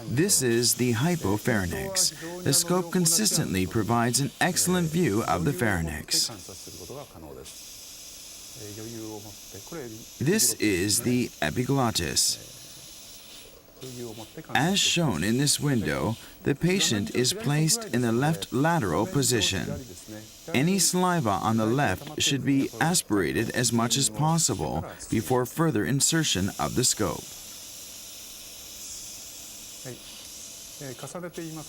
This is the hypopharynx. The scope consistently provides an excellent view of the pharynx. This is the epiglottis. As shown in this window, the patient is placed in the left lateral position. Any saliva on the left should be aspirated as much as possible before further insertion of the scope.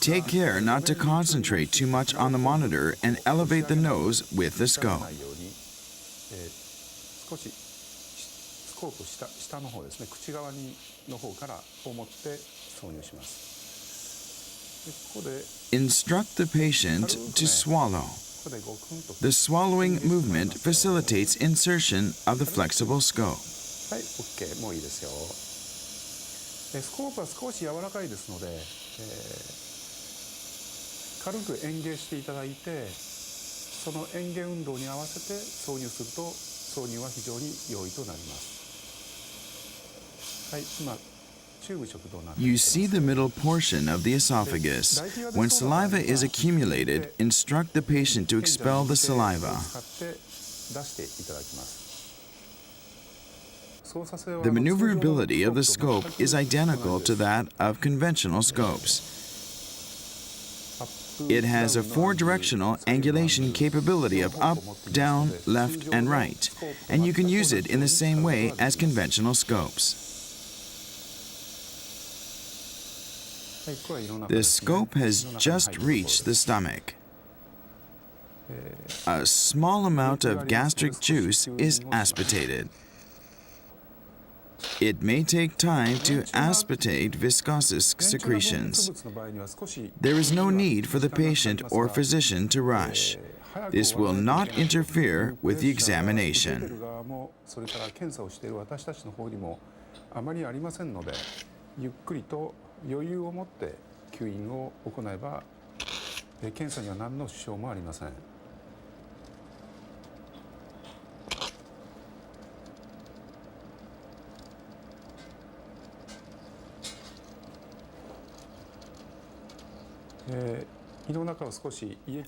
Take care not to concentrate too much on the monitor and elevate the nose with the scope. Instruct the patient to swallow. The swallowing movement facilitates insertion of the flexible scope. スコープは少し柔らかいですので、軽く嚥下していただいて、その嚥下運動に合わせて挿入すると挿入は非常に容易となります。はい、今チューブ食道になっています。 You see the middle portion of the esophagus. When saliva is accumulated, instruct the patient to expel the saliva. The maneuverability of the scope is identical to that of conventional scopes. It has a four-directional angulation capability of up, down, left, and right, and you can use it in the same way as conventional scopes. The scope has just reached the stomach. A small amount of gastric juice is aspirated. It may take time to aspirate viscous secretions. There is no need for the patient or physician to rush. This will not interfere with the examination.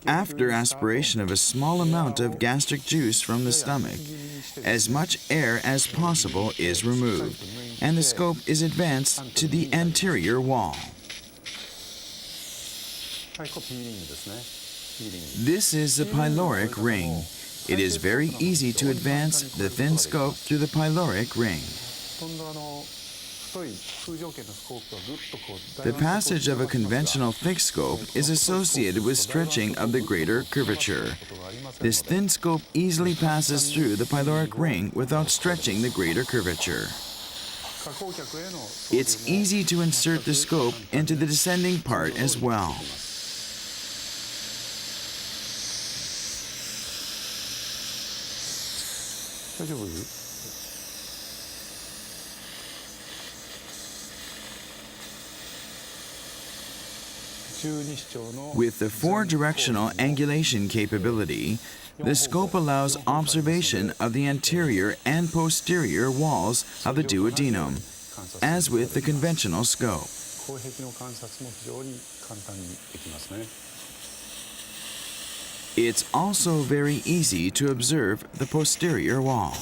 After aspiration of a small amount of gastric juice from the stomach, as much air as possible is removed, and the scope is advanced to the anterior wall. This is the pyloric ring. It is very easy to advance the thin scope through the pyloric ring. The passage of a conventional thick scope is associated with stretching of the greater curvature. This thin scope easily passes through the pyloric ring without stretching the greater curvature. It's easy to insert the scope into the descending part as well. With the four-directional angulation capability, the scope allows observation of the anterior and posterior walls of the duodenum, as with the conventional scope. It's also very easy to observe the posterior wall.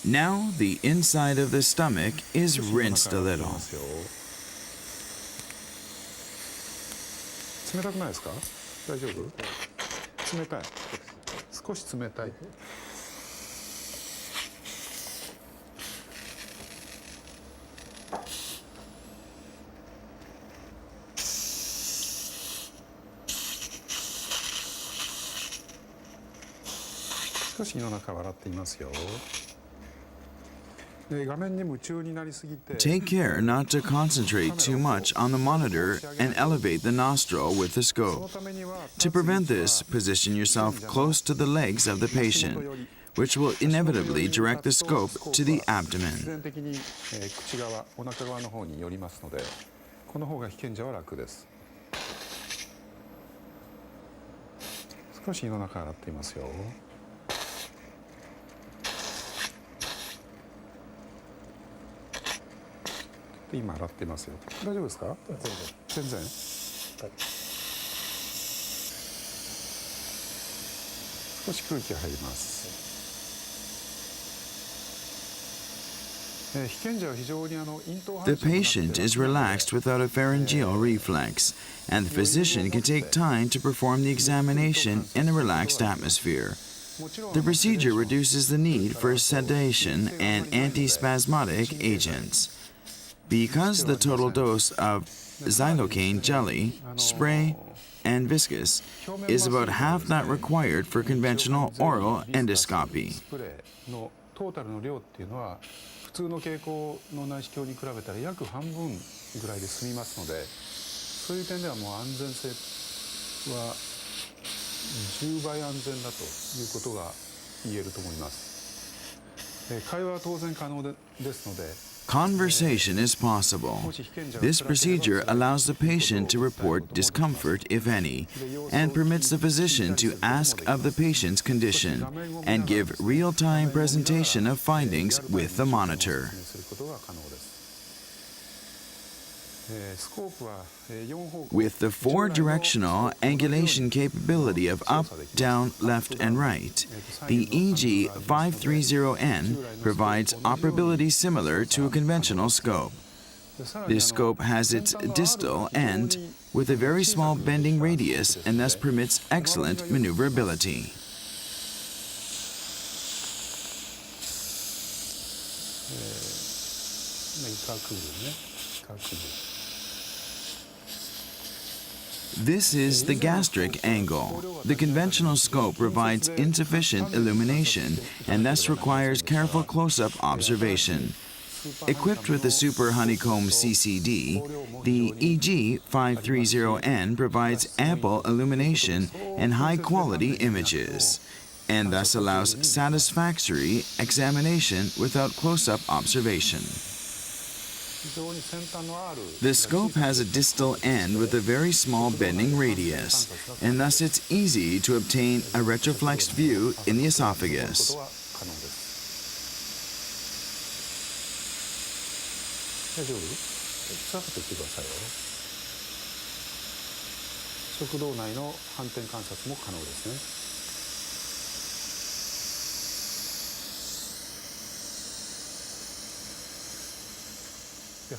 Now the inside of the stomach is rinsed a little. 冷たくないですか？大丈夫？冷たい。少し冷たい。少し胃の中笑っていますよ。Take care not to concentrate too much on the monitor and elevate the nostril with the scope. To prevent this, position yourself close to the legs of the patient. which will inevitably direct the scope to the 必 abdomen. 然的に口側、お腹側の方に寄りますので、この方が被験者は楽です。少し胃の中洗っていますよ。今洗っていますよ。大丈夫ですか？全然。はい、少し空気が入ります。The patient is relaxed without a pharyngeal reflex, and the physician can take time to perform the examination in a relaxed atmosphere. The procedure reduces the need for sedation and antispasmodic agents. Because the total dose of xylocaine jelly, spray, and viscous is about half that required for conventional oral endoscopy. トータルの量っていうのは普通の経口の内視鏡に比べたら約半分ぐらいで済みますので、そういう点ではもう安全性は10倍安全だということが言えると思います。会話は当然可能ですので。Conversation is possible. This procedure allows the patient to report discomfort, if any, and permits the physician to ask of the patient's condition and give real-time presentation of findings with the monitor. With the four-directional angulation capability of up, down, left, and right, the EG530N provides operability similar to a conventional scope. This scope has its distal end with a very small bending radius and thus permits excellent maneuverability. This is the gastric angle. The conventional scope provides insufficient illumination and thus requires careful close-up observation. Equipped with the Super Honeycomb CCD, the EG530N provides ample illumination and high-quality images, and thus allows satisfactory examination without close-up observation. The scope has a distal end with a very small bending radius, and thus it's easy to obtain a retroflexed view in the esophagus.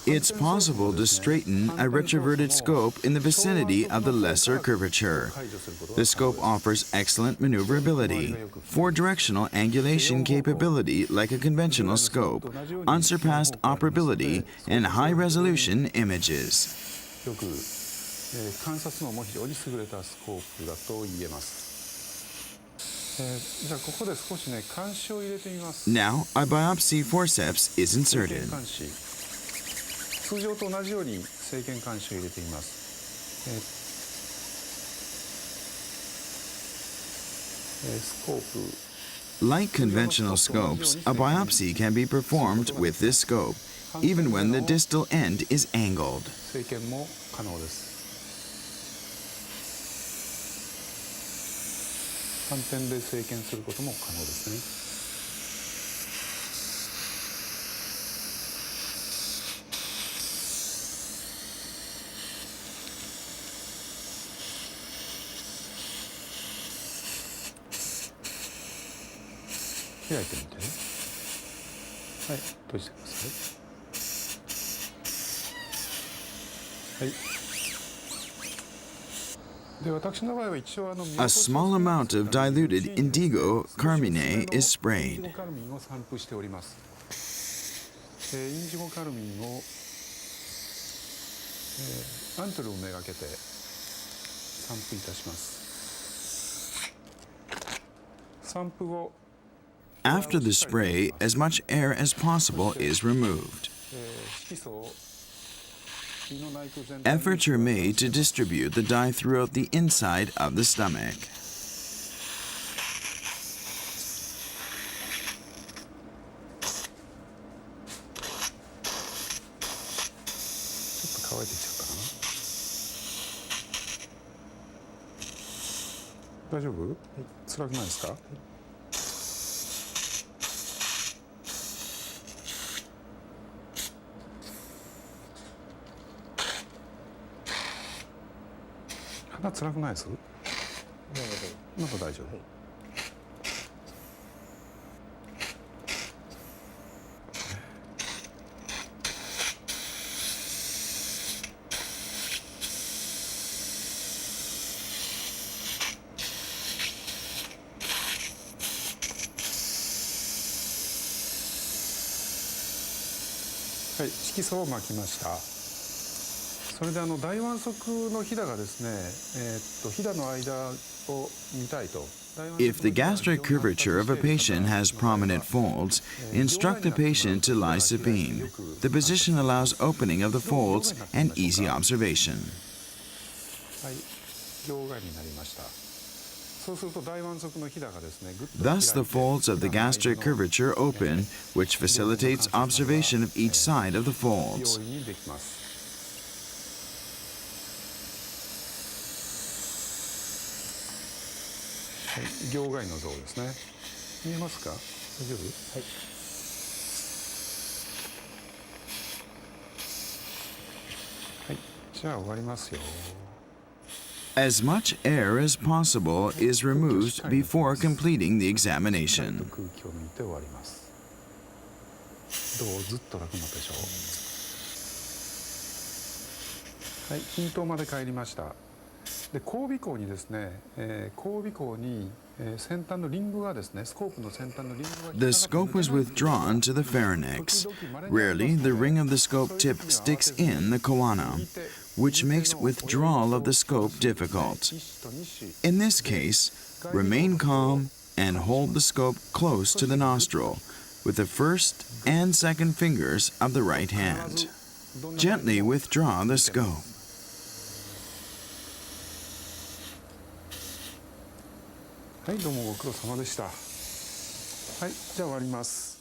It's possible to straighten a retroverted scope in the vicinity of the lesser curvature. The scope offers excellent maneuverability, four-directional angulation capability like a conventional scope, unsurpassed operability, and high-resolution images. Now, a biopsy forceps is inserted. 通常と同じように生検鉗子を入れています。スコープ Like conventional scopes, a biopsy can be performed with this scope, even when the distal end is angled. 生検も可能です。反転で生検することも可能ですね。開いてみて。はい、閉じてください。はい。で、私の場合は一応A small amount of diluted indigo carmine is sprayed. インジゴカルミンを散布しております。インジゴカルミンをアントルをめがけて散布いたします。散布後 After the spray, as much air as possible is removed. Efforts are made to distribute the dye throughout the inside of the stomach. 乾いてきちゃったかな。大丈夫？辛くないですか？鼻辛くないです？まだ大丈夫。はい、色素を巻きました。それで大腕側のひだがですね、ひだの間を見たいと。If the gastric curvature of a patient has prominent folds, instruct the patient to lie supine. The position allows opening of the folds and easy observation. はい、両側になりました。そうすると大腕側のひだがですね、ぐっと Thus, the folds of the gastric curvature open, which facilitates observation of each side of the folds. 容易にできます。はい、両側の像ですね。見えますか？大丈夫？はい。はい、じゃあ終わりますよ。As much air as possible is removed before completing the examination. 空気を抜いて終わります。どう？ずっと楽になったでしょう。はい、均等まで帰りました。で、後尾孔にですね、後尾孔に先端のリングがですね、スコープの先端のリングが The scope was withdrawn to the pharynx. Rarely, the ring of the scope tip sticks in the choana, which makes withdrawal of the scope difficult. In this case, remain calm and hold the scope close to the nostril with the first and second fingers of the right hand. Gently withdraw the scope. はい、どうもご苦労様でした。はい、じゃあ終わります。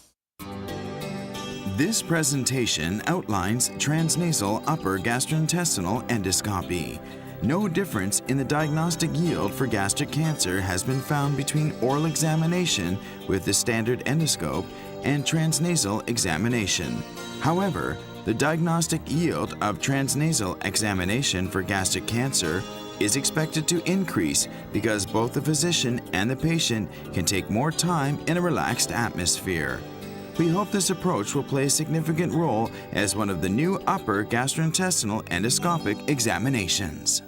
This presentation outlines transnasal upper gastrointestinal endoscopy. No difference in the diagnostic yield for gastric cancer has been found between oral examination with the standard endoscope and transnasal examination. However, the diagnostic yield of transnasal examination for gastric cancer is expected to increase because both the physician and the patient can take more time in a relaxed atmosphere. We hope this approach will play a significant role as one of the new upper gastrointestinal endoscopic examinations.